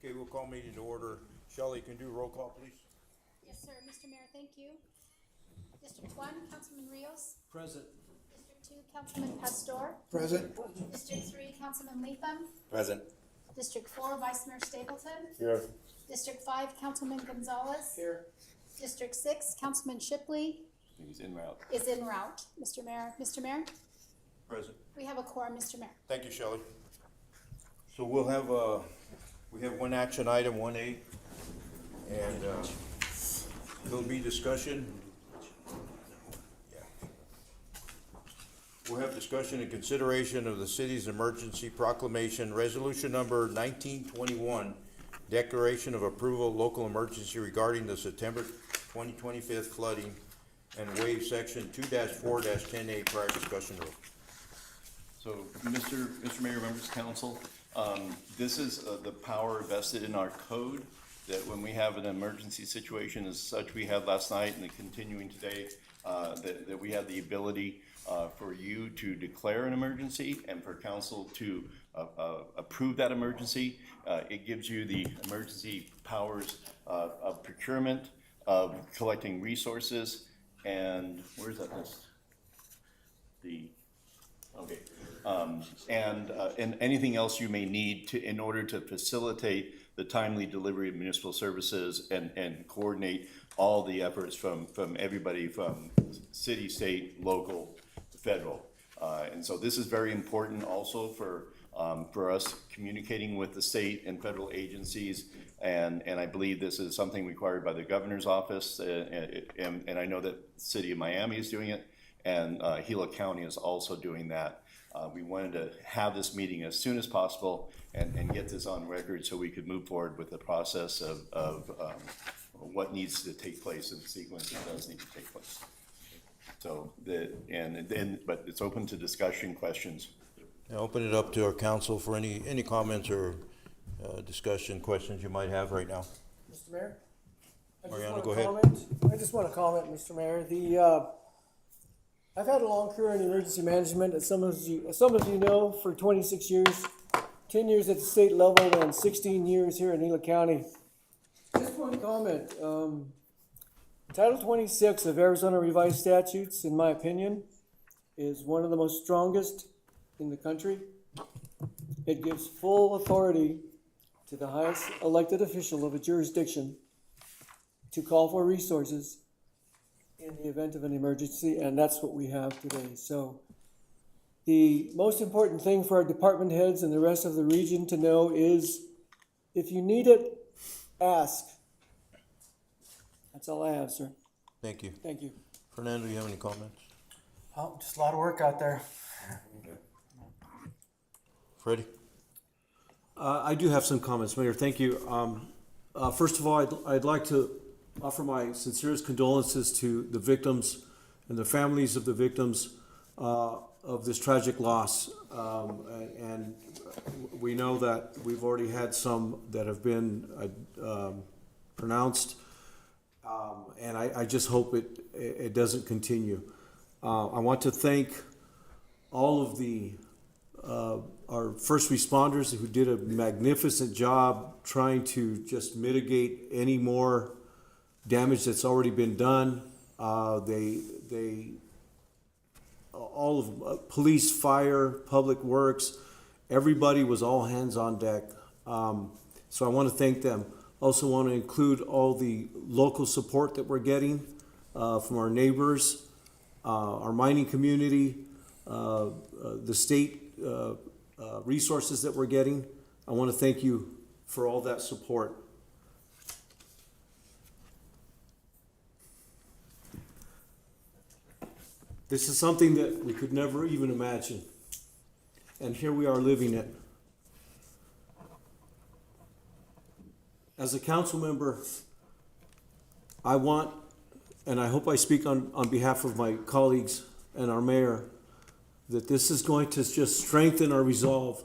Okay, we'll call meeting to order. Shelley, can you do a roll call, please? Yes, sir. Mr. Mayor, thank you. District 1, Councilman Rios. Present. District 2, Councilman Pastor. Present. District 3, Councilman Latham. Present. District 4, Vice Mayor Stapleton. Here. District 5, Councilman Gonzalez. Here. District 6, Councilman Shipley He's en route. is en route. Mr. Mayor, Present. we have a quorum, Mr. Mayor. Thank you, Shelley. So we'll have, we have one action item, 1A, and, there'll be discussion. Yeah. We'll have discussion and consideration of the city's emergency proclamation, resolution number 1921, declaration of approval of local emergency regarding the September 2025 flooding, and waive section 2-4-10A prior discussion rule. So, Mr. Mayor, members of council, this is the power vested in our code that when we have an emergency situation as such we had last night and continuing today, that we have the ability for you to declare an emergency and for council to approve that emergency. It gives you the emergency powers of procurement, of collecting resources, and where's that list? Okay, and anything else you may need to, in order to facilitate the timely delivery of municipal services and coordinate all the efforts from everybody from city, state, local, federal. And so this is very important also for us communicating with the state and federal agencies. And I believe this is something required by the governor's office. And I know that the city of Miami is doing it, and Gila County is also doing that. We wanted to have this meeting as soon as possible and get this on record so we could move forward with the process of what needs to take place and the sequence that does need to take place. So but it's open to discussion, questions. Now open it up to our council for any comments or discussion, questions you might have right now. Mr. Mayor? Mariano, go ahead. I just want to comment, Mr. Mayor. I've had a long career in emergency management, as some of you know, for 26 years, 10 years at the state level, and 16 years here in Gila County. Just one comment. Title 26 of Arizona Revised Statutes, in my opinion, is one of the most strongest in the country. It gives full authority to the highest elected official of a jurisdiction to call for resources in the event of an emergency, and that's what we have today. So the most important thing for our department heads and the rest of the region to know is, if you need it, ask. That's all I have, sir. Thank you. Thank you. Fernando, do you have any comments? Oh, just a lot of work out there. Freddie? I do have some comments, Mayor. Thank you. First of all, I'd like to offer my sincerest condolences to the victims and the families of the victims of this tragic loss. And we know that we've already had some that have been pronounced, and I just hope it doesn't continue. I want to thank all of our first responders who did a magnificent job trying to just mitigate any more damage that's already been done. All of police, fire, public works, everybody was all hands on deck. So I want to thank them. Also want to include all the local support that we're getting from our neighbors, our mining community, the state resources that we're getting. I want to thank you for all that support. This is something that we could never even imagine. And here we are living it. As a council member, I want, and I hope I speak on behalf of my colleagues and our mayor, that this is going to just strengthen our resolve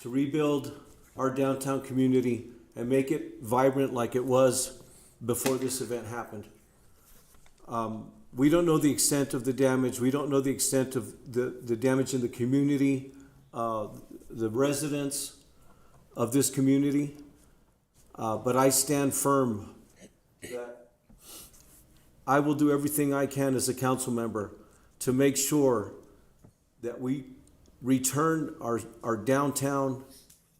to rebuild our downtown community and make it vibrant like it was before this event happened. We don't know the extent of the damage. We don't know the extent of the damage in the community, the residents of this community. But I stand firm that I will do everything I can as a council member to make sure that we return our downtown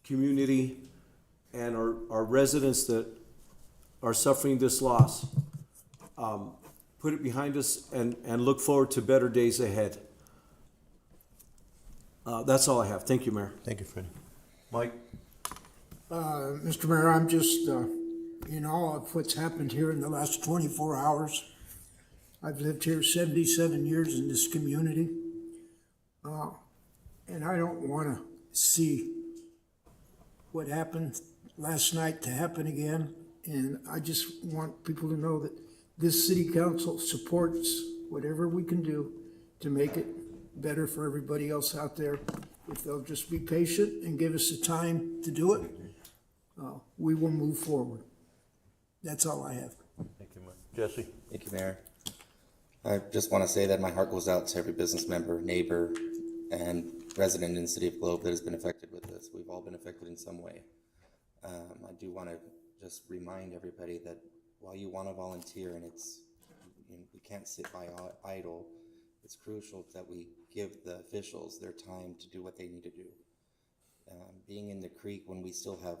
community and our residents that are suffering this loss, put it behind us and look forward to better days ahead. That's all I have. Thank you, Mayor. Thank you, Freddie. Mike? Mr. Mayor, I'm just, in awe of what's happened here in the last 24 hours. I've lived here 77 years in this community. And I don't want to see what happened last night to happen again. And I just want people to know that this city council supports whatever we can do to make it better for everybody else out there. If they'll just be patient and give us the time to do it, we will move forward. That's all I have. Thank you, Mike. Jesse? Thank you, Mayor. I just want to say that my heart goes out to every business member, neighbor, and resident in the city of Globe that has been affected with this. We've all been affected in some way. I do want to just remind everybody that while you want to volunteer and we can't sit by idle, it's crucial that we give the officials their time to do what they need to do. Being in the creek when we still have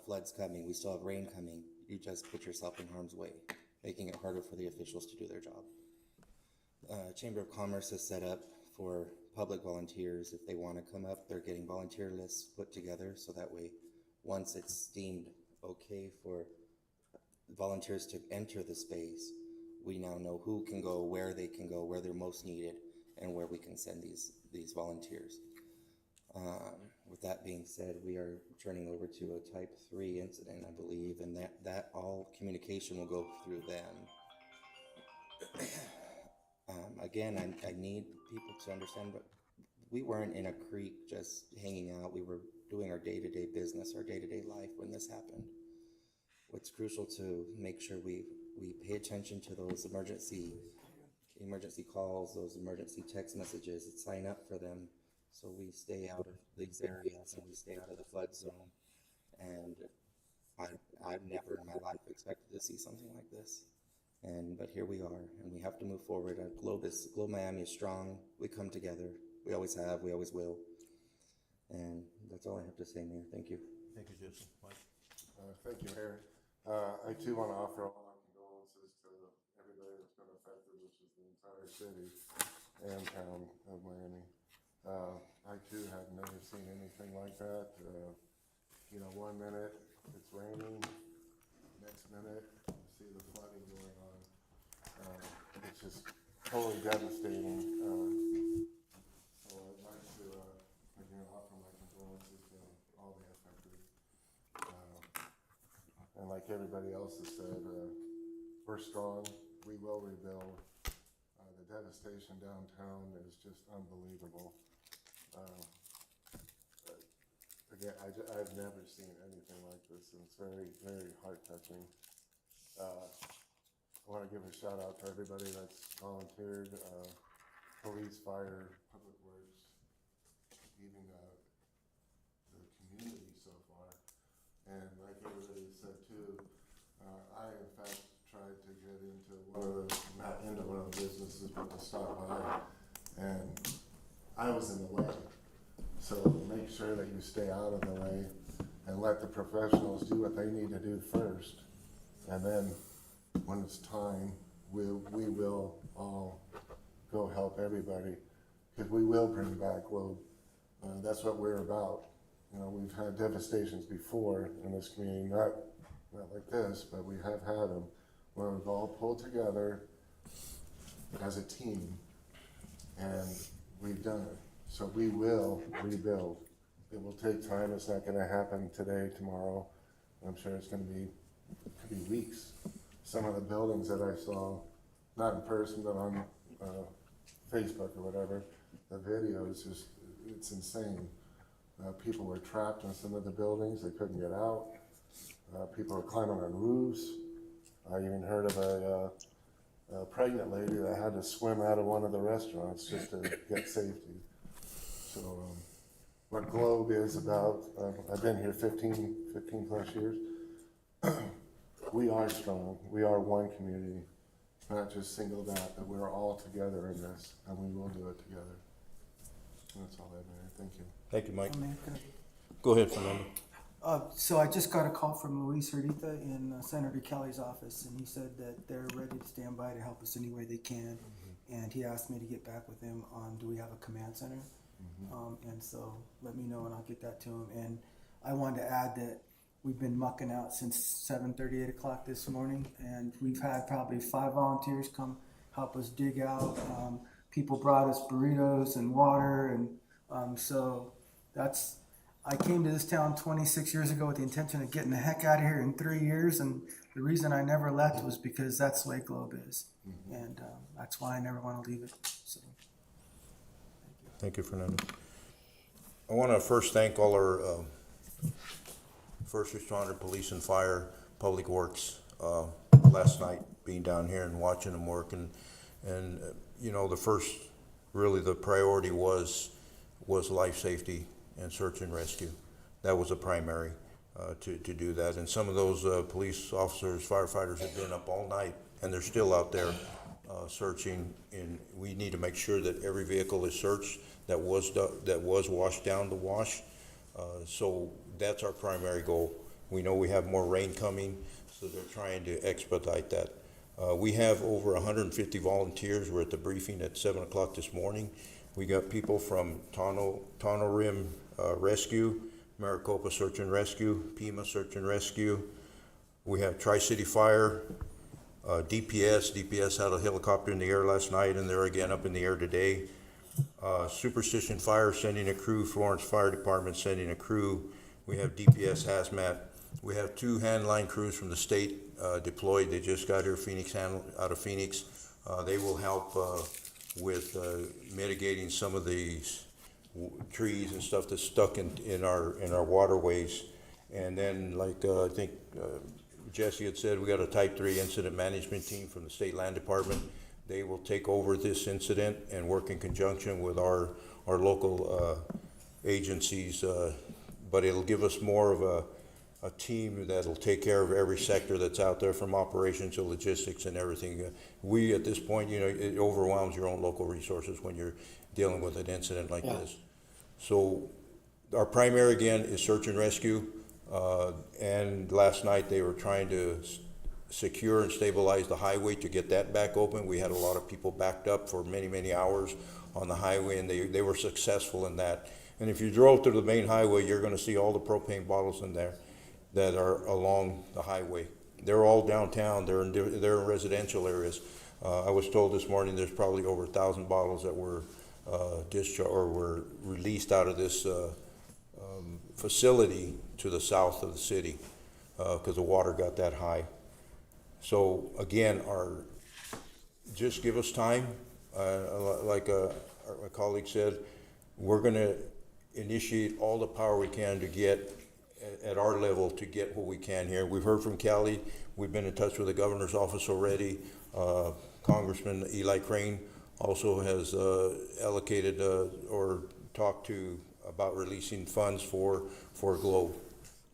floods coming, we still have rain coming, you just put yourself in harm's way, making it harder for the officials to do their job. Chamber of Commerce is set up for public volunteers. If they want to come up, they're getting volunteer lists put together so that way, once it's deemed okay for volunteers to enter the space, we now know who can go, where they're most needed, and where we can send these volunteers. With that being said, we are turning over to a type 3 incident, I believe, and that all communication will go through them. Again, I need people to understand, but we weren't in a creek just hanging out. We were doing our day-to-day business, our day-to-day life when this happened. What's crucial to make sure we pay attention to those emergency calls, those emergency text messages, and sign up for them so we stay out of these areas and we stay out of the flood zone. And I've never in my life expected to see something like this. But here we are, and we have to move forward. Globe Miami is strong. We come together. We always have. We always will. And that's all I have to say, Mayor. Thank you. Thank you, Jesse. Mike? Thank you, Mayor. I too want to offer all my condolences to everybody that's been affected, which is the entire city and town of Miami. I too have never seen anything like that. 1 minute it's raining, next minute you see the flooding going on. It's just totally devastating. So I'd like to offer my condolences to all the affected. And like everybody else has said, we're strong. We will rebuild. The devastation downtown is just unbelievable. Again, I've never seen anything like this, and it's very, very heart-touching. I want to give a shout out to everybody that's volunteered, police, fire, public works, even the community so far. And like everybody said too, I in fact tried to get not into one of the businesses, but to stop by, and I was in the way. So make sure that you stay out of the way and let the professionals do what they need to do first. And then when it's time, we will all go help everybody, because we will bring back Globe. That's what we're about. We've had devastations before in this community, not like this, but we have had them where we've all pulled together as a team, and we've done it. So we will rebuild. It will take time. It's not going to happen today, tomorrow. I'm sure it could be weeks. Some of the buildings that I saw, not in person, but on Facebook or whatever, the video is just, it's insane. People were trapped in some of the buildings. They couldn't get out. People were climbing on roofs. I even heard of a pregnant lady that had to swim out of one of the restaurants just to get safety. So what Globe is about, I've been here 15 plus years. we are strong. We are one community, not just singled out, that we're all together in this, and we will do it together. That's all I have, Mayor. Thank you. Thank you, Mike. Mayor, can I- Go ahead, Fernando. So I just got a call from Luis Ardita in Senator Kelly's office, and he said that they're ready to stand by to help us any way they can. And he asked me to get back with him on, do we have a command center? And so let me know and I'll get that to him. And I wanted to add that we've been mucking out since 7:30, 8 o'clock this morning, and we've had probably 5 volunteers come help us dig out. People brought us burritos and water, and so that's. I came to this town 26 years ago with the intention of getting the heck out of here in 3 years, and the reason I never left was because that's the way Globe is, and that's why I never want to leave it. So, Thank you, Fernando. I want to first thank all our first responder, police and fire, public works, last night being down here and watching them work. And you know, the priority was life safety and search and rescue. That was a primary to do that. And some of those police officers, firefighters have been up all night, and they're still out there searching. And we need to make sure that every vehicle is searched that was washed down to wash. So that's our primary goal. We know we have more rain coming, so they're trying to expedite that. We have over 150 volunteers. We're at the briefing at 7 o'clock this morning. We got people from Tonto Rim Rescue, Maricopa Search and Rescue, Pima Search and Rescue. We have Tri-City Fire, DPS. DPS had a helicopter in the air last night, and they're again up in the air today. Superstition Fire sending a crew. Florence Fire Department sending a crew. We have DPS Hazmat. We have 2 handline crews from the state deployed. They just got here, out of Phoenix. They will help with mitigating some of these trees and stuff that's stuck in our waterways. And then, like I think Jesse had said, we got a Type 3 incident management team from the State Land Department. They will take over this incident and work in conjunction with our local agencies, but it'll give us more of a team that'll take care of every sector that's out there, from operations to logistics and everything. We, at this point, you know, it overwhelms your own local resources when you're dealing with an incident like this. So our primary, again, is search and rescue. And last night they were trying to secure and stabilize the highway to get that back open. We had a lot of people backed up for many, many hours on the highway, and they were successful in that. And if you drove through the main highway, you're gonna see all the propane bottles in there that are along the highway. They're all downtown, they're in residential areas. I was told this morning there's probably over 1,000 bottles that were discharged or were released out of this facility to the south of the city because the water got that high. So again, just give us time. Like my colleague said, we're gonna initiate all the power we can to get at our level to get what we can here. We've heard from Cali. We've been in touch with the governor's office already. Congressman Eli Crane also has allocated or talked to about releasing funds for Globe.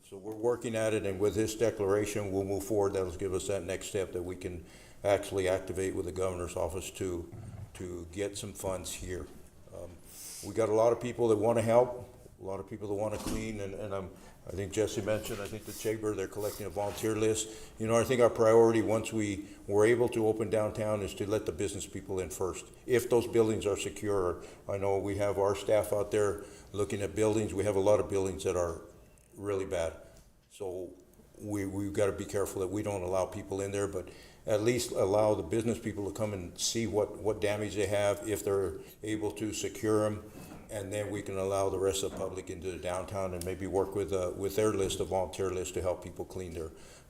So we're working at it, and with this declaration, we'll move forward. That'll give us that next step that we can actually activate with the governor's office to get some funds here. We got a lot of people that want to help, a lot of people that want to clean, and I think Jesse mentioned, I think the chamber, they're collecting a volunteer list. You know, I think our priority, once we were able to open downtown, is to let the business people in first. If those buildings are secure, I know we have our staff out there looking at buildings. We have a lot of buildings that are really bad. So we've got to be careful that we don't allow people in there, but at least allow the business people to come and see what damage they have, if they're able to secure them. And then we can allow the rest of the public into the downtown and maybe work with their list, a volunteer list, to help people clean their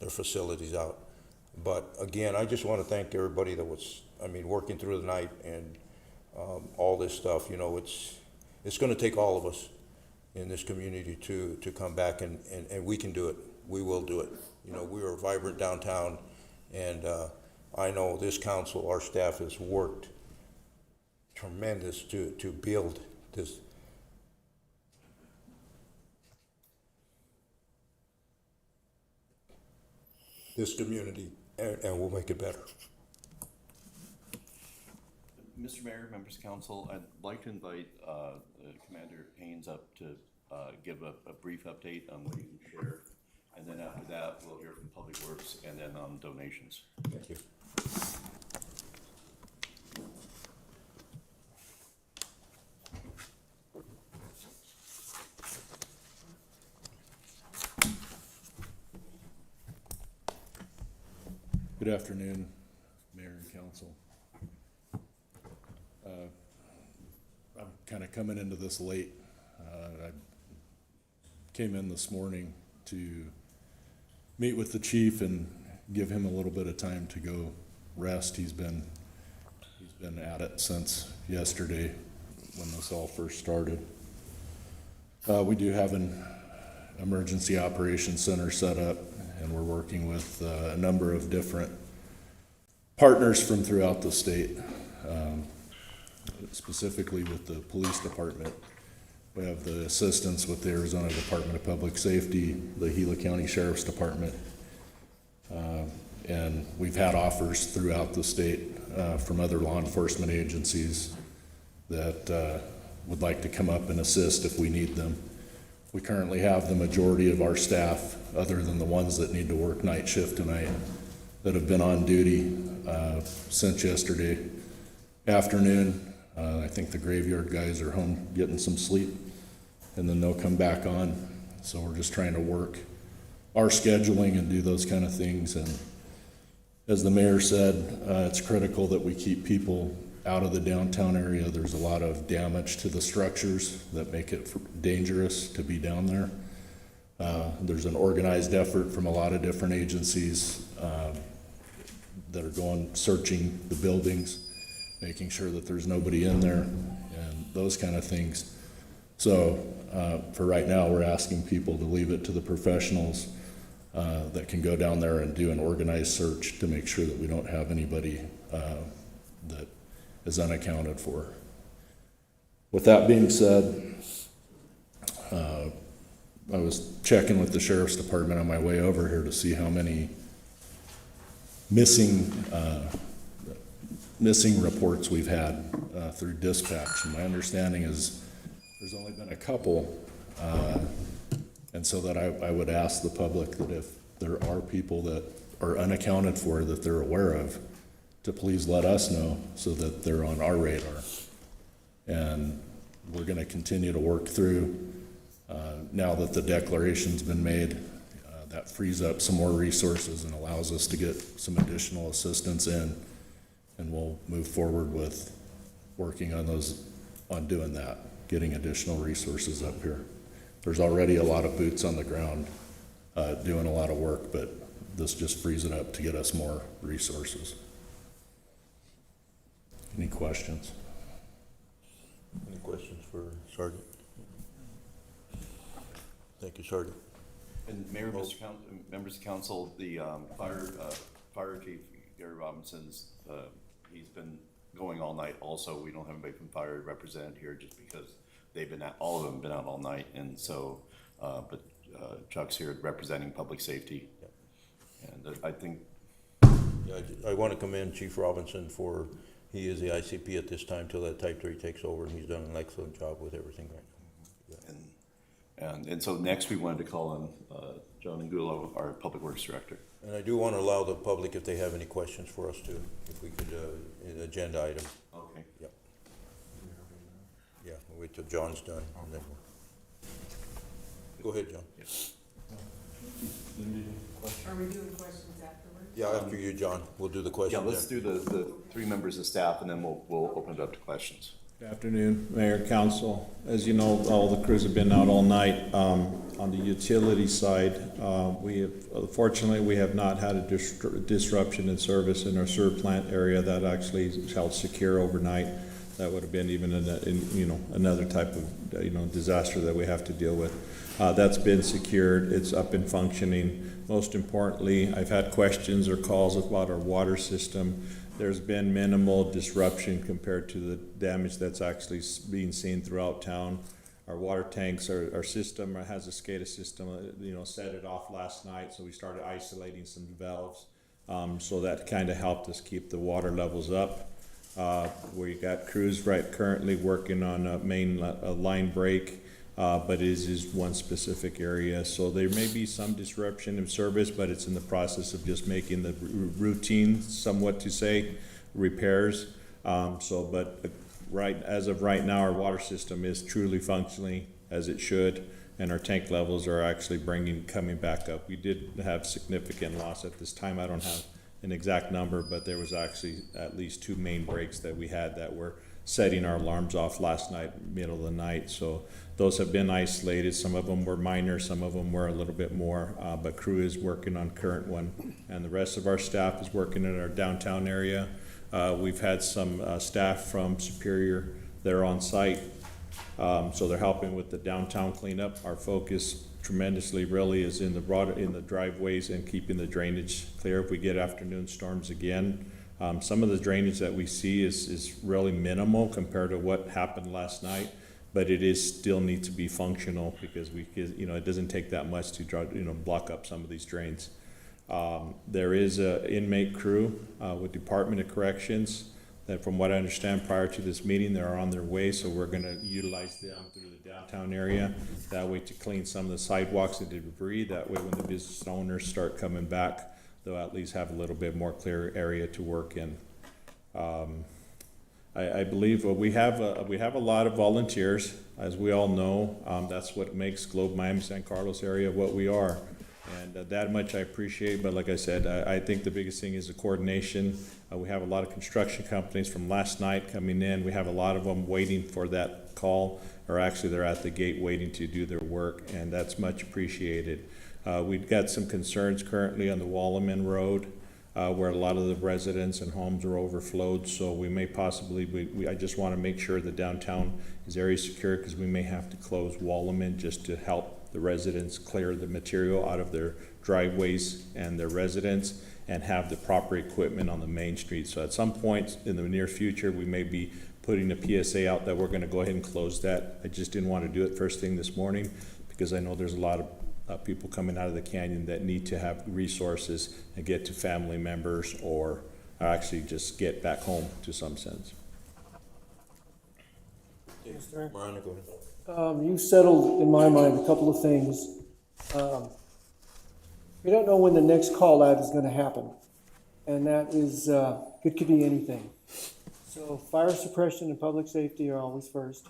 facilities out. But again, I just want to thank everybody that was, working through the night and all this stuff. You know, it's going to take all of us in this community to come back, and we can do it. We will do it. You know, we are vibrant downtown, and I know this council, our staff, has worked tremendous to build this community, and we'll make it better. Mr. Mayor, members of council, I'd like to invite Commander Haynes up to give a brief update on what he can share. And then after that, we'll hear from Public Works and then on donations. Thank you. Good afternoon, Mayor and Council. I'm kind of coming into this late. I came in this morning to meet with the chief and give him a little bit of time to go rest. He's been at it since yesterday when this all first started. We do have an emergency operations center set up, and we're working with a number of different partners from throughout the state, specifically with the police department. We have the assistance with the Arizona Department of Public Safety, the Gila County Sheriff's Department, and we've had offers throughout the state from other law enforcement agencies that would like to come up and assist if we need them. We currently have the majority of our staff, other than the ones that need to work night shift tonight, that have been on duty since yesterday afternoon. I think the graveyard guys are home getting some sleep, and then they'll come back on. So we're just trying to work our scheduling and do those kind of things. And as the mayor said, it's critical that we keep people out of the downtown area. There's a lot of damage to the structures that make it dangerous to be down there. There's an organized effort from a lot of different agencies that are going searching the buildings, making sure that there's nobody in there and those kind of things. So for right now, we're asking people to leave it to the professionals that can go down there and do an organized search to make sure that we don't have anybody that is unaccounted for. With that being said, I was checking with the Sheriff's Department on my way over here to see how many missing reports we've had through dispatch. And my understanding is there's only been a couple, and so that I would ask the public that if there are people that are unaccounted for that they're aware of, to please let us know so that they're on our radar. And we're going to continue to work through, now that the declaration's been made, that frees up some more resources and allows us to get some additional assistance in, and we'll move forward with working on doing that, getting additional resources up here. There's already a lot of boots on the ground doing a lot of work, but this just frees it up to get us more resources. Any questions? Any questions for Sergeant? Thank you, Sergeant. And Mayor, members of council, the fire chief, Gary Robinson's, he's been going all night also. We don't have anybody from fire represented here just because all of them have been out all night. And so, but Chuck's here representing public safety. Yep. And I think. Yeah, I want to commend Chief Robinson he is the ICP at this time till that Type 3 takes over, and he's done an excellent job with everything right now. Yeah. And so next we wanted to call on John Angulo, our Public Works Director. And I do want to allow the public, if they have any questions for us too, if we could, an agenda item. Okay. Yep. Yeah, we'll wait till John's done, and then go ahead, John. Yes. Are we doing questions afterwards? Yeah, after you, John, we'll do the questions. Yeah, let's then. do the three members of staff, and then we'll open it up to questions. Good afternoon, Mayor, Council. As you know, all the crews have been out all night. On the utility side, fortunately, we have not had a disruption in service in our sewer plant area that actually held secure overnight. That would have been even another type of disaster that we have to deal with. That's been secured. It's up and functioning. Most importantly, I've had questions or calls about our water system. There's been minimal disruption compared to the damage that's actually being seen throughout town. our water tanks, our system has a SCADA system, set it off last night, so we started isolating some valves. So that kind of helped us keep the water levels up. We got crews currently working on a main line break, but it is one specific area. So there may be some disruption in service, but it's in the process of just making the routine, somewhat to say, repairs. As of right now, our water system is truly functioning as it should, and our tank levels are actually coming back up. We did have significant loss at this time. I don't have an exact number, but there was actually at least 2 main breaks that we had that were setting our alarms off last night, middle of the night. So those have been isolated. Some of them were minor, some of them were a little bit more, but crew is working on current one, and the rest of our staff is working in our downtown area. We've had some staff from Superior there on site, so they're helping with the downtown cleanup. Our focus tremendously really is in the driveways and keeping the drainage clear if we get afternoon storms again. Some of the drainage that we see is really minimal compared to what happened last night, but it still needs to be functional because it doesn't take that much to block up some of these drains. There is an inmate crew with Department of Corrections that, from what I understand, prior to this meeting, they're on their way, so we're going to utilize them through the downtown area. That way to clean some of the sidewalks and debris. That way when the business owners start coming back, they'll at least have a little bit more clear area to work in. I believe we have a lot of volunteers, as we all know. That's what makes Globe Miami San Carlos area what we are. And that much I appreciate, but like I said, I think the biggest thing is the coordination. We have a lot of construction companies from last night coming in. We have a lot of them waiting for that call, or actually they're at the gate waiting to do their work, and that's much appreciated. We've got some concerns currently on the Wallaman Road, where a lot of the residents and homes are overflowed, so we may possibly, I just want to make sure the downtown is area secure, because we may have to close Wallaman just to help the residents clear the material out of their driveways and their residents, and have the proper equipment on the main street. So at some point in the near future, we may be putting a PSA out that we're going to go ahead and close that. I just didn't want to do it first thing this morning, because I know there's a lot of people coming out of the canyon that need to have resources and get to family members, or actually just get back home to some sense. Veronica, go ahead. You settled, in my mind, a couple of things. We don't know when the next call out is going to happen, and that is, it could be anything. So fire suppression and public safety are always first,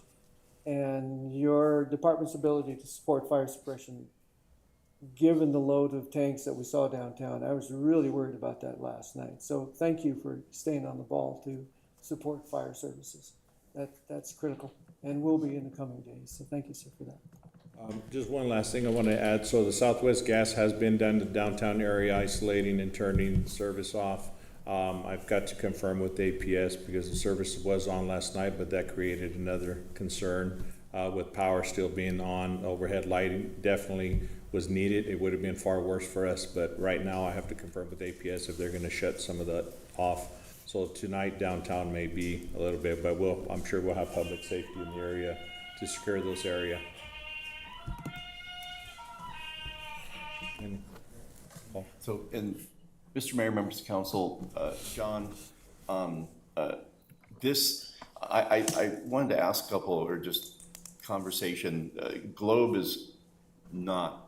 and your department's ability to support fire suppression, given the load of tanks that we saw downtown. I was really worried about that last night. So thank you for staying on the ball to support fire services. That's critical, and will be in the coming days. So thank you, sir, for that. Just one last thing I want to add. So the Southwest Gas has been down to the downtown area, isolating and turning service off. I've got to confirm with APS, because the service was on last night, but that created another concern with power still being on. Overhead lighting definitely was needed. It would have been far worse for us, but right now I have to confirm with APS if they're going to shut some of that off. So tonight downtown may be a little bit, but I'm sure we'll have public safety in the area to secure those areas. So, and Mr. Mayor, members of council, John, I wanted to ask a couple, or just conversation. Globe is not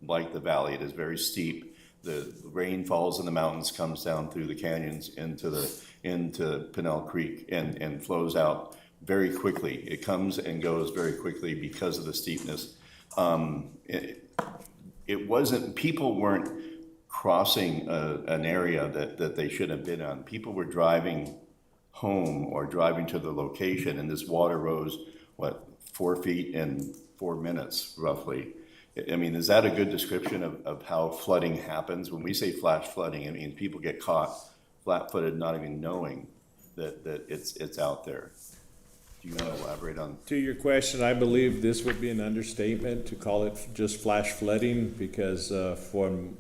like the valley. It is very steep. The rain falls in the mountains, comes down through the canyons into Pinell Creek, and flows out very quickly. It comes and goes very quickly because of the steepness. People weren't crossing an area that they should have been on. People were driving home or driving to the location, and this water rose, 4 feet in 4 minutes, roughly. I mean, is that a good description of how flooding happens? When we say flash flooding, I mean, people get caught flat-footed, not even knowing that it's out there. Do you want to elaborate on? To your question, I believe this would be an understatement to call it just flash flooding, because from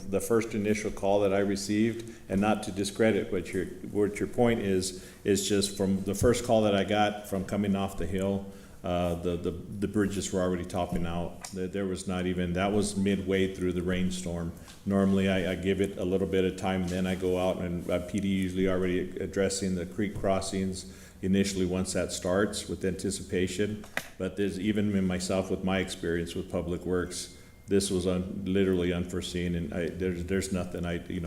the first initial call that I received, and not to discredit what your point is just from the first call that I got from coming off the hill, The bridges were already topping out. There was not even, that was midway through the rainstorm. Normally, I give it a little bit of time, and then I go out, and PD usually already addressing the creek crossings initially once that starts with anticipation. But there's, even in myself with my experience with Public Works, this was literally unforeseen, and there's nothing,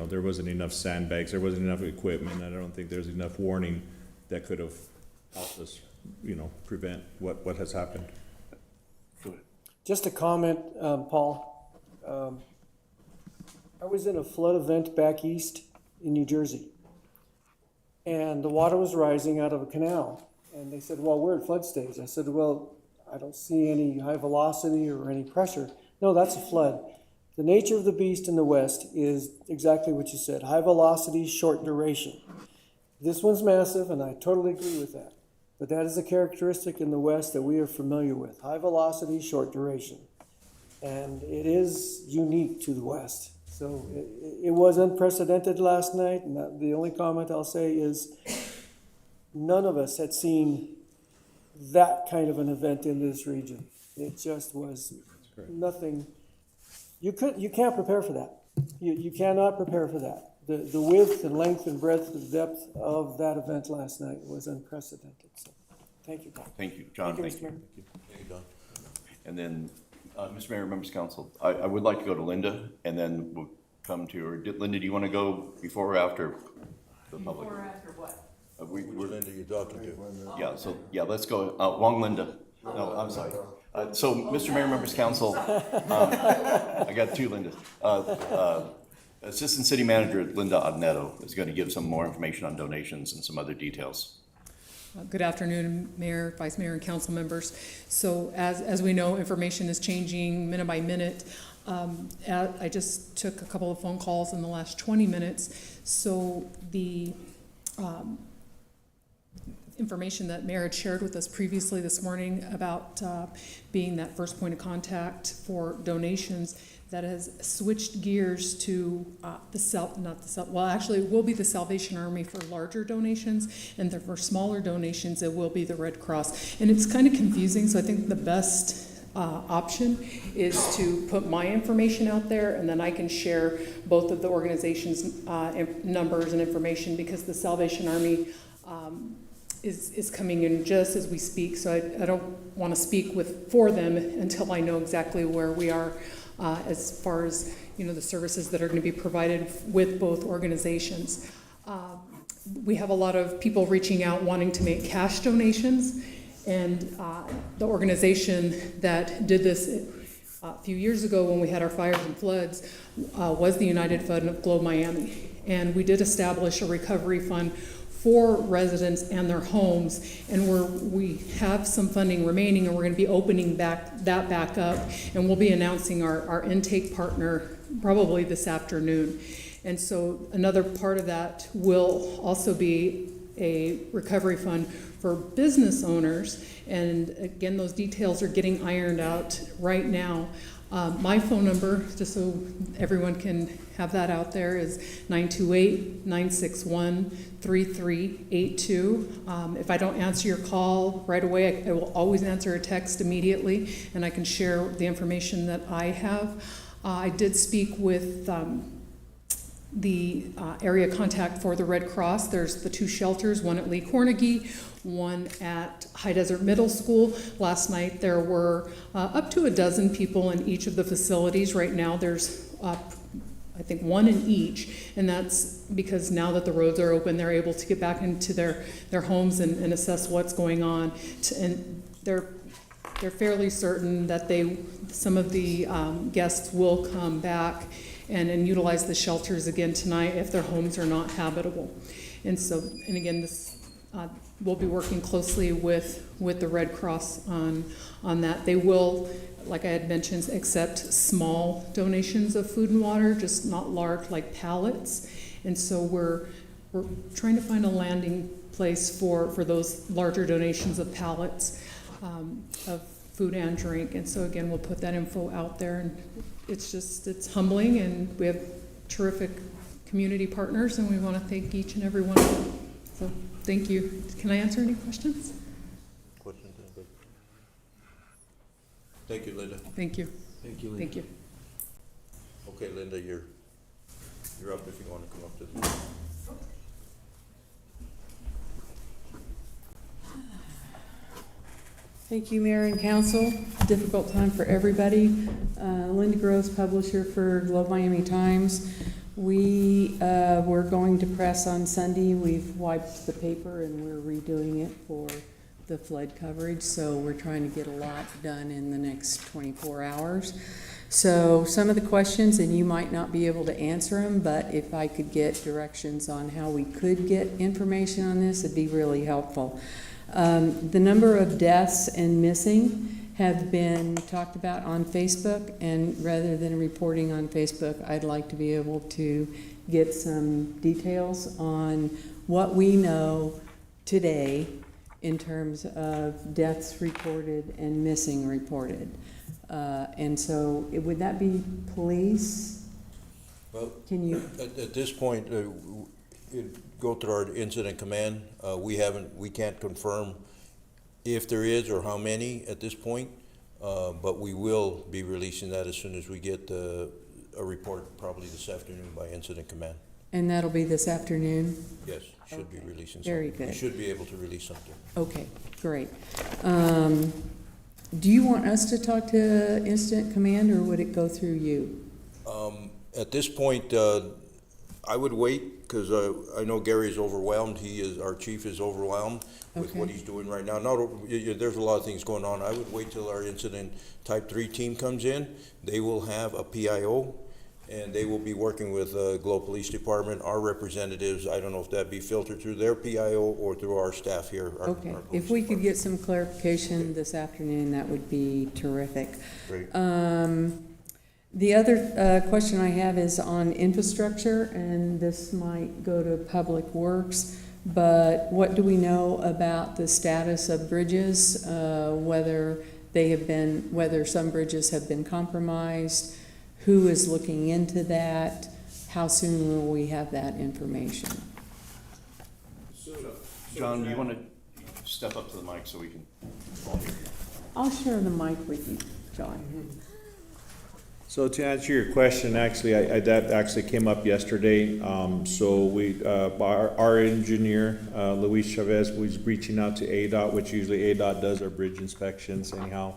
there wasn't enough sandbags, there wasn't enough equipment, I don't think there's enough warning that could have helped us, prevent what has happened. Just a comment, Paul. I was in a flood event back east in New Jersey, and the water was rising out of a canal. And they said, well, we're at flood stage. I said, well, I don't see any high velocity or any pressure. No, that's a flood. The nature of the beast in the west is exactly what you said, high velocity, short duration. This one's massive, and I totally agree with that. But that is a characteristic in the west that we are familiar with, high velocity, short duration. And it is unique to the west. So it was unprecedented last night, and the only comment I'll say is none of us had seen that kind of an event in this region. It just was nothing. You can't prepare for that. You cannot prepare for that. The width and length and breadth and depth of that event last night was unprecedented. So, thank you, Paul. Thank you, John. Thank Thank you, you. Mr. Mayor. Thank you, Don. And then, Mr. Mayor, members of council, I would like to go to Linda, and then we'll come to her. Linda, do you want to go before or after the public? Before or after what? Which Linda you talking to? Yeah, let's go. Wong Linda. No, I'm sorry. So, Mr. Mayor, members of council, I got two Lindas. Assistant City Manager Linda Adneto is going to give some more information on donations and some other details. Good afternoon, Mayor, Vice Mayor, and council members. So as we know, information is changing minute by minute. I just took a couple of phone calls in the last 20 minutes. So the information that Mayor had shared with us previously this morning about being that first point of contact for donations, that has switched gears to it will be the Salvation Army for larger donations, and then for smaller donations, it will be the Red Cross. And it's kind of confusing, so I think the best option is to put my information out there, and then I can share both of the organizations' numbers and information, because the Salvation Army is coming in just as we speak, so I don't want to speak for them until I know exactly where we are as far as the services that are going to be provided with both organizations. We have a lot of people reaching out wanting to make cash donations, and the organization that did this a few years ago when we had our fires and floods was the United Fund of Globe Miami, and we did establish a recovery fund for residents and their homes, and we have some funding remaining, and we're going to be opening that back up, and we'll be announcing our intake partner probably this afternoon. And so another part of that will also be a recovery fund for business owners, and again, those details are getting ironed out right now. My phone number, just so everyone can have that out there, is 928-961-3382. If I don't answer your call right away, I will always answer a text immediately, and I can share the information that I have. I did speak with the area contact for the Red Cross. There's the two shelters, one at Lee Cornegie, one at High Desert Middle School. Last night there were up to a dozen people in each of the facilities. Right now there's I think one in each, and that's because now that the roads are open, they're able to get back into their homes and assess what's going on. And they're fairly certain that some of the guests will come back and utilize the shelters again tonight if their homes are not habitable. And again, we'll be working closely with the Red Cross on that. They will, like I had mentioned, accept small donations of food and water, just not large like pallets. And so we're trying to find a landing place for those larger donations of pallets of food and drink. And so again, we'll put that info out there, and it's humbling, and we have terrific community partners, and we want to thank each and every one of them. So thank you. Can I answer any questions? Questions? Thank you, Linda. Thank you. Thank you, Lee. Thank you. Okay, Linda, you're up if you want to come up to the. Thank you, Mayor and Council. Difficult time for everybody. Linda Groves, publisher for Globe Miami Times. We were going to press on Sunday. We've wiped the paper and we're redoing it for the flood coverage. So we're trying to get a lot done in the next 24 hours. So some of the questions, and you might not be able to answer them, but if I could get directions on how we could get information on this, it'd be really helpful. The number of deaths and missing have been talked about on Facebook, and rather than reporting on Facebook, I'd like to be able to get some details on what we know today in terms of deaths reported and missing reported. And so, would that be police? Well, Can you? at this point, go through our incident command. We can't confirm if there is or how many at this point, but we will be releasing that as soon as we get a report, probably this afternoon by incident command. And that'll be this afternoon? Yes, should be releasing something. Very good. We should be able to release something. Okay, great. Do you want us to talk to Incident Command, or would it go through you? At this point, I would wait, because I know Gary's overwhelmed. Our chief is overwhelmed with what Okay. he's doing right now. There's a lot of things going on. I would wait till our incident type 3 team comes in. They will have a PIO, and they will be working with Globe Police Department, our representatives. I don't know if that'd be filtered through their PIO or through our staff here. Okay, our if police we could department. get some clarification this afternoon, that would be terrific. Great. The other question I have is on infrastructure, and this might go to Public Works, but what do we know about the status of bridges, whether some bridges have been compromised, who is looking into that, how soon will we have that information? John, do you want to step up to the mic so we can all hear you? I'll share the mic with you, John. So to answer your question, actually, that actually came up yesterday. Our engineer, Luis Chavez, was reaching out to ADOT, which usually ADOT does our bridge inspections anyhow,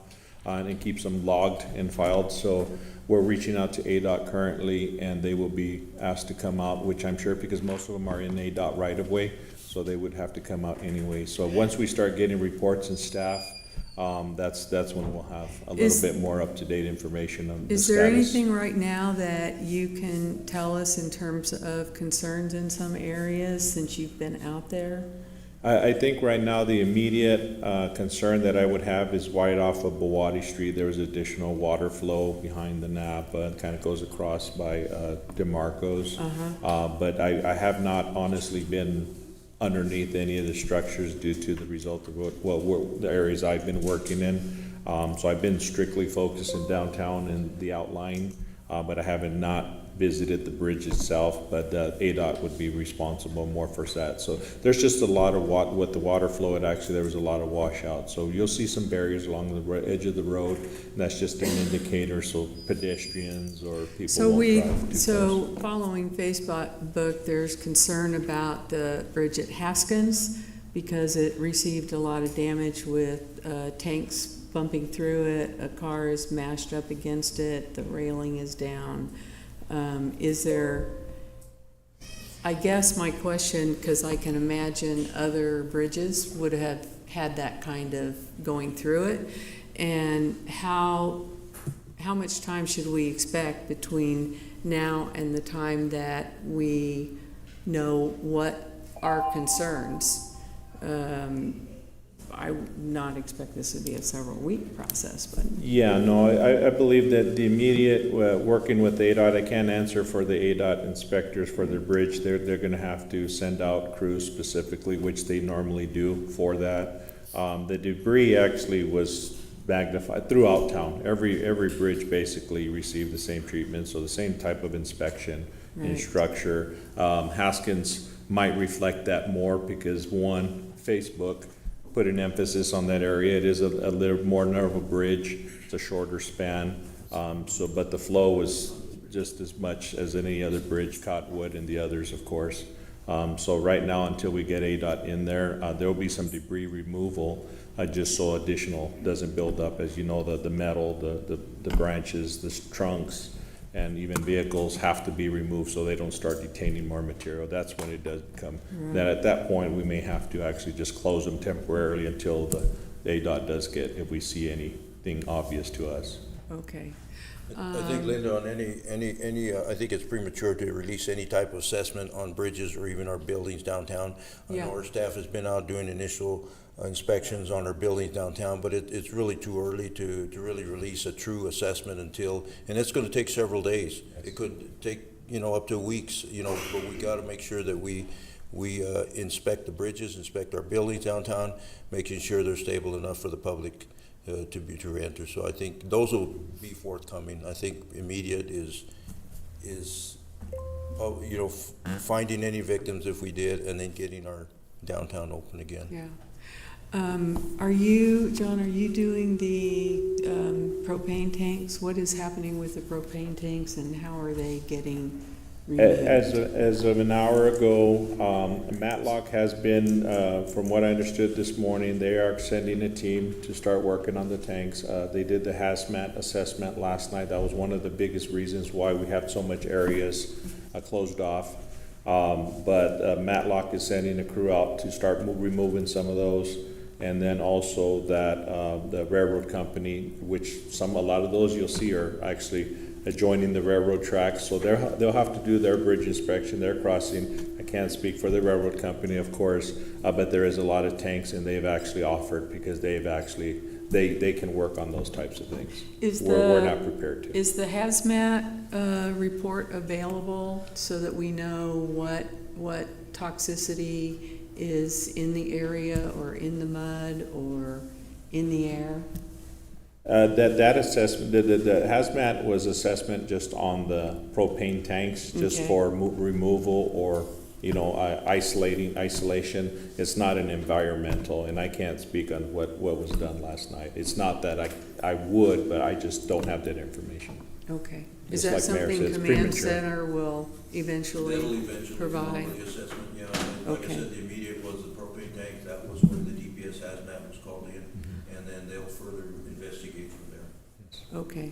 and keeps them logged and filed. So we're reaching out to ADOT currently, and they will be asked to come out, which I'm sure, because most of them are in ADOT right of way, so they would have to come out anyway. So once we start getting reports and staff, that's when we'll have a little bit more up-to-date information on the status. Is there anything right now that you can tell us in terms of concerns in some areas since you've been out there? I think right now the immediate concern that I would have is right off of Bawadi Street. There was additional water flow behind the Napa, and kind of goes across by DeMarco's. But I have not honestly been underneath any of the structures due to the result of the areas I've been working in. So I've been strictly focused in downtown and the outlying, but I haven't not visited the bridge itself, but ADOT would be responsible more for that. So there's just a lot of with the water flow, there was a lot of washout. So you'll see some barriers along the edge of the road, and that's just an indicator so pedestrians or people won't drive too close. Following Facebook, there's concern about the bridge at Haskins because it received a lot of damage with tanks bumping through it, a car is mashed up against it, the railing is down. I guess my question, because I can imagine other bridges would have had that kind of going through it, and how much time should we expect between now and the time that we know what our concerns? I would not expect this to be a several-week process, but. Yeah, no, I believe that the immediate, working with ADOT, I can't answer for the ADOT inspectors for their bridge. They're gonna have to send out crews specifically, which they normally do for that. The debris actually was magnified throughout town. Every bridge basically received the same treatment, so the same type of inspection and structure. Haskins might reflect that more because Facebook put an emphasis on that area. It is a little more narrow bridge, just a shorter span. But the flow was just as much as any other bridge, Cottonwood and the others, of course. So right now, until we get ADOT in there, there'll be some debris removal, just so additional doesn't build up. As you know, the metal, the branches, the trunks, and even vehicles have to be removed so they don't start detaining more material. That's when it does become, then at that point, we may have to actually just close them temporarily until the ADOT does get, if we see anything obvious to us. Okay. I think, Linda, on I think it's premature to release any type of assessment on bridges or even our buildings downtown. I Yeah. know our staff has been out doing initial inspections on our buildings downtown, but it's really too early to really release a true assessment until, and it's gonna take several days. It could take, up to weeks, but we gotta make sure that we inspect the bridges, inspect our buildings downtown, making sure they're stable enough for the public to enter. So I think those will be forthcoming. I think immediate is finding any victims if we did, and then getting our downtown open again. Yeah. John, are you doing the propane tanks? What is happening with the propane tanks, and how are they getting removed? As of an hour ago, Matlock has been, from what I understood this morning, they are sending a team to start working on the tanks. They did the hazmat assessment last night. That was one of the biggest reasons why we have so much areas closed off. But Matlock is sending a crew out to start removing some of those. And then also that the railroad company, which a lot of those you'll see are actually adjoining the railroad tracks, so they'll have to do their bridge inspection, their crossing. I can't speak for the railroad company, of course, but there is a lot of tanks, and they've actually offered, because they can work on those types of things. We're not prepared to. Is the hazmat report available so that we know what toxicity is in the area, or in the mud, or in the air? That assessment, the hazmat was assessment just on the propane tanks, just Okay. for removal or, isolation. It's not an environmental, and I can't speak on what was done last night. It's not that I would, but I just don't have that information. Okay. Just Is that like Mayor something said, it's Command premature. Center will eventually provide? The assessment, yeah. And like I Okay. said, the immediate was the propane tank. That was when the DPS hazmat was called in, and then they'll further investigate from there. Okay.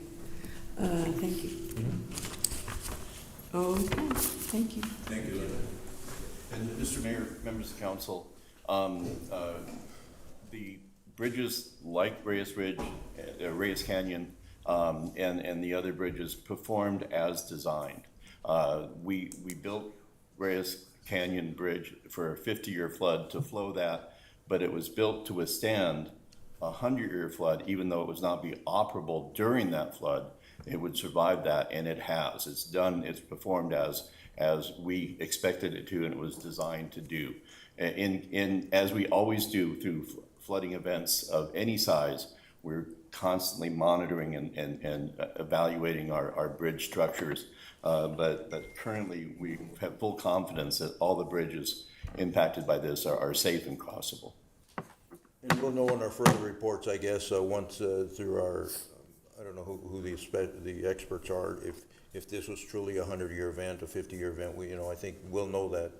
Thank you. Okay, thank you. Thank you, Linda. And Mr. Mayor, members of council, the bridges like Reyes Ridge, Reyes Canyon, and the other bridges performed as designed. We built Reyes Canyon Bridge for a 50-year flood to flow that, but it was built to withstand a 100-year flood. Even though it was not be operable during that flood, it would survive that, and it has. It's performed as we expected it to, and it was designed to do. As we always do through flooding events of any size, we're constantly monitoring and evaluating our bridge structures. But currently, we have full confidence that all the bridges impacted by this are safe and crossable. And we'll know in our further reports, I guess, once through our, I don't know who the experts are, if this was truly a 100-year event, a 50-year event, I think we'll know that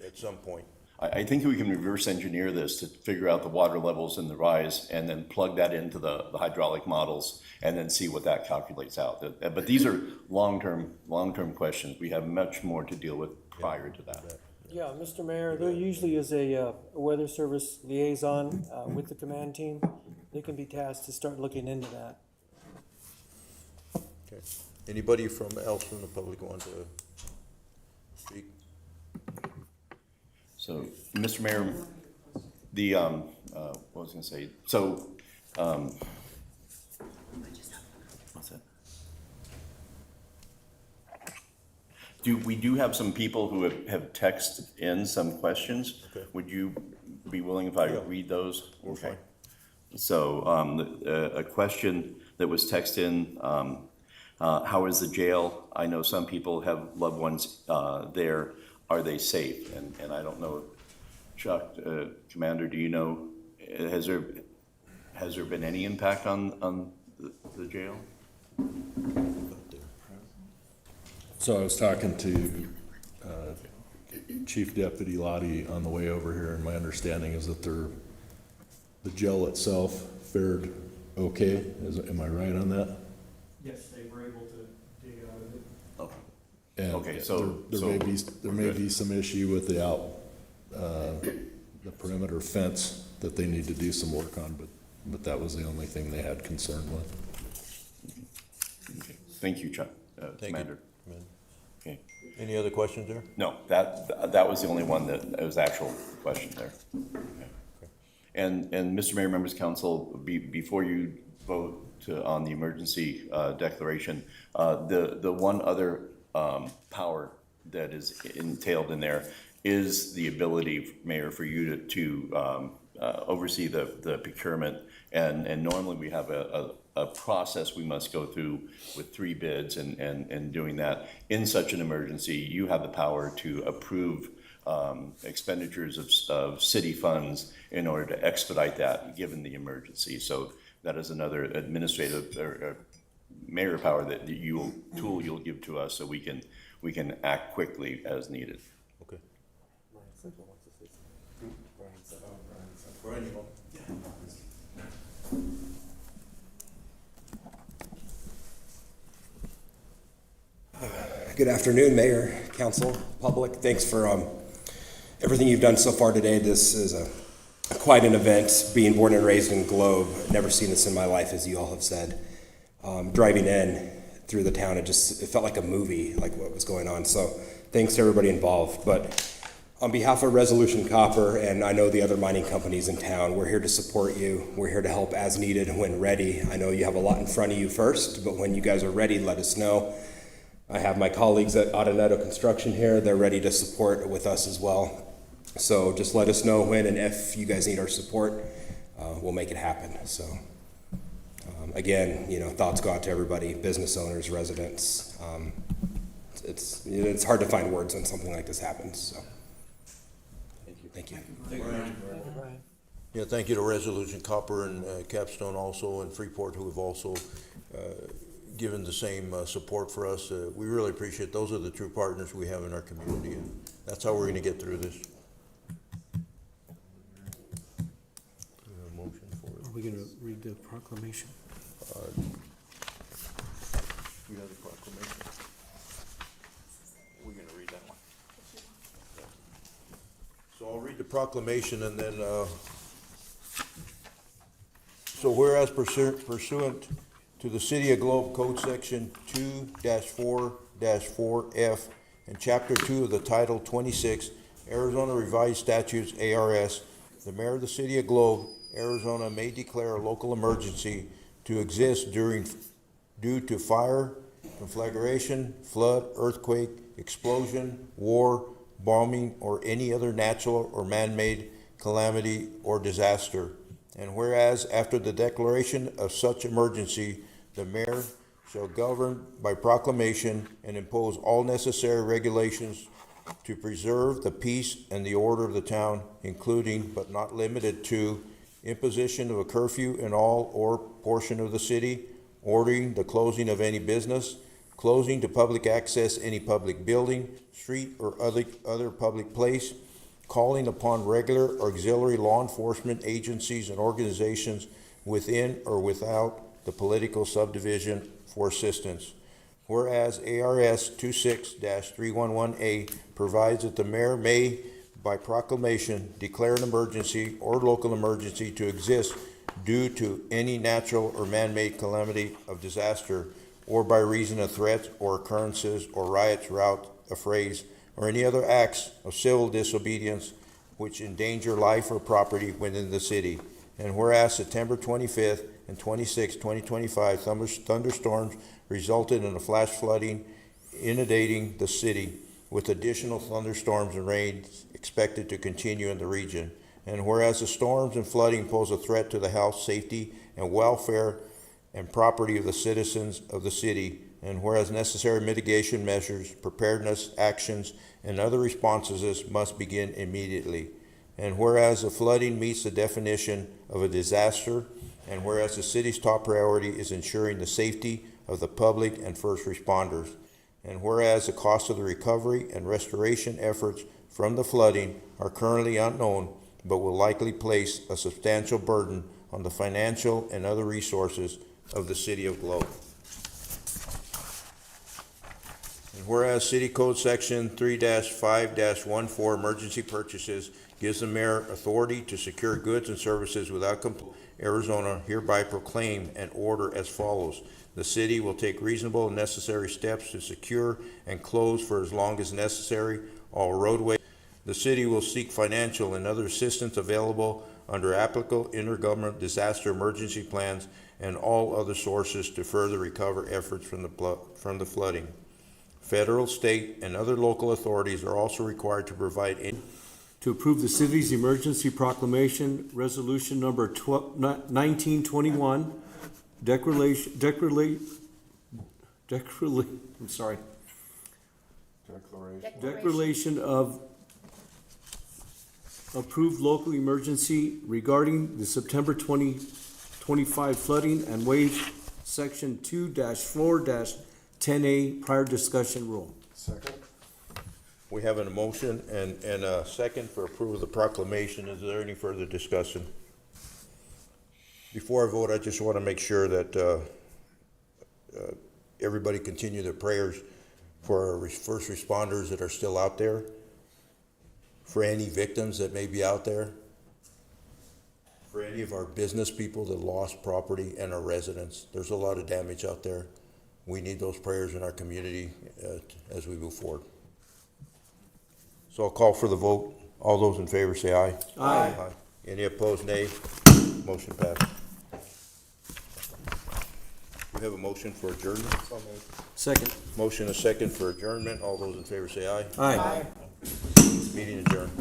at some point. I think we can reverse engineer this to figure out the water levels in the rise, and then plug that into the hydraulic models, and then see what that calculates out. But these are long-term questions. We have much more to deal with prior to that. Yeah, Mr. Mayor, there usually is a weather service liaison with the command team. They can be tasked to start looking into that. Okay. Anybody else from the public want to speak? So, Mr. Mayor, what was I gonna say? So, what's that? We do have some people who have texted in some questions. Okay. Would you be willing if I read those? Okay. So, a question that was texted in, how is the jail? I know some people have loved ones there. Are they safe? And I don't know, Chuck, Commander, do you know, has there been any impact on the jail? So I was talking to Chief Deputy Lottie on the way over here, and my understanding is that the jail itself fared okay. Am I right on that? Yes, they were able to dig out of it. Oh, And okay, so. there may be some issue with the perimeter fence that they need to do some work on, but that was the only thing they had concern with. Thank you, Chuck, Thank you. Commander. Okay. Any other questions there? No, that was the only one that was actual question there. Okay. And Mr. Mayor, members of council, before you vote on the emergency declaration, the one other power that is entailed in there is the ability, Mayor, for you to oversee the procurement. And normally we have a process we must go through with 3 bids and doing that. In such an emergency, you have the power to approve expenditures of city funds in order to expedite that, given the emergency. So that is another administrative or mayor power that you'll give to us, so we can act quickly as needed. Okay. Good afternoon, Mayor, Council, public. Thanks for everything you've done so far today. This is quite an event. Being born and raised in Globe, never seen this in my life, as you all have said. Driving in through the town, it felt like a movie, like what was going on. So thanks to everybody involved. But on behalf of Resolution Copper, and I know the other mining companies in town, we're here to support you. We're here to help as needed when ready. I know you have a lot in front of you first, but when you guys are ready, let us know. I have my colleagues at Adoneto Construction here. They're ready to support with us as well. So just let us know when and if you guys need our support. We'll make it happen. So again, thoughts go out to everybody, business owners, residents. It's hard to find words when something like this happens. So thank you. Yeah, thank you to Resolution Copper and Capstone also, and Freeport, who have also given the same support for us. We really appreciate. Those are the true partners we have in our community, and that's how we're going to get through this. Motion for it. Are we going to read the proclamation? We have the proclamation. We're going to read that one. So I'll read the proclamation, and then so whereas pursuant to the City of Globe Code Section 2-4-4F and Chapter 2 of the Title 26, Arizona Revised Statutes, ARS, the Mayor of the City of Globe, Arizona may declare a local emergency to exist due to fire, conflagration, flood, earthquake, explosion, war, bombing, or any other natural or man-made calamity or disaster. And whereas after the declaration of such emergency, the mayor shall govern by proclamation and impose all necessary regulations to preserve the peace and the order of the town, including but not limited to imposition of a curfew in all or portion of the city, ordering the closing of any business, closing to public access any public building, street, or other public place, calling upon regular or auxiliary law enforcement agencies and organizations within or without the political subdivision for assistance. Whereas ARS 26-311A provides that the mayor may, by proclamation, declare an emergency or local emergency to exist due to any natural or man-made calamity of disaster, or by reason of threats or occurrences or riots, rout, affrays, or any other acts of civil disobedience which endanger life or property within the city. And whereas September 25th and 26th, 2025, thunderstorms resulted in a flash flooding inundating the city, with additional thunderstorms and rains expected to continue in the region. And whereas the storms and flooding pose a threat to the health, safety, and welfare and property of the citizens of the city, and whereas necessary mitigation measures, preparedness, actions, and other responses must begin immediately. And whereas the flooding meets the definition of a disaster And whereas the city's top priority is ensuring the safety of the public and first responders. And whereas the cost of the recovery and restoration efforts from the flooding are currently unknown, but will likely place a substantial burden on the financial and other resources of the city of Globe. And whereas City Code Section 3-5-14 emergency purchases gives the mayor authority to secure goods and services without Arizona hereby proclaim and order as follows. The city will take reasonable and necessary steps to secure and close for as long as necessary all roadways. The city will seek financial and other assistance available under applicable intergovernmental disaster emergency plans and all other sources to further recover efforts from the flooding. Federal, state, and other local authorities are also required to provide to approve the city's emergency proclamation, resolution number 1921, declaration of approved local emergency regarding the September 2025 flooding and waive section 2-4-10A prior discussion rule. Second? We have a motion and a second for approval of the proclamation. Is there any further discussion? Before I vote, I just want to make sure that everybody continue their prayers for our first responders that are still out there, for any victims that may be out there, for any of our business people that lost property, and our residents. There's a lot of damage out there. We need those prayers in our community as we move forward. So I'll call for the vote. All those in favor say aye. Aye. Any opposed, nay. Motion passed. We have a motion for adjournment. Second. Motion a second for adjournment. All those in favor say aye. Aye. Meeting adjourned.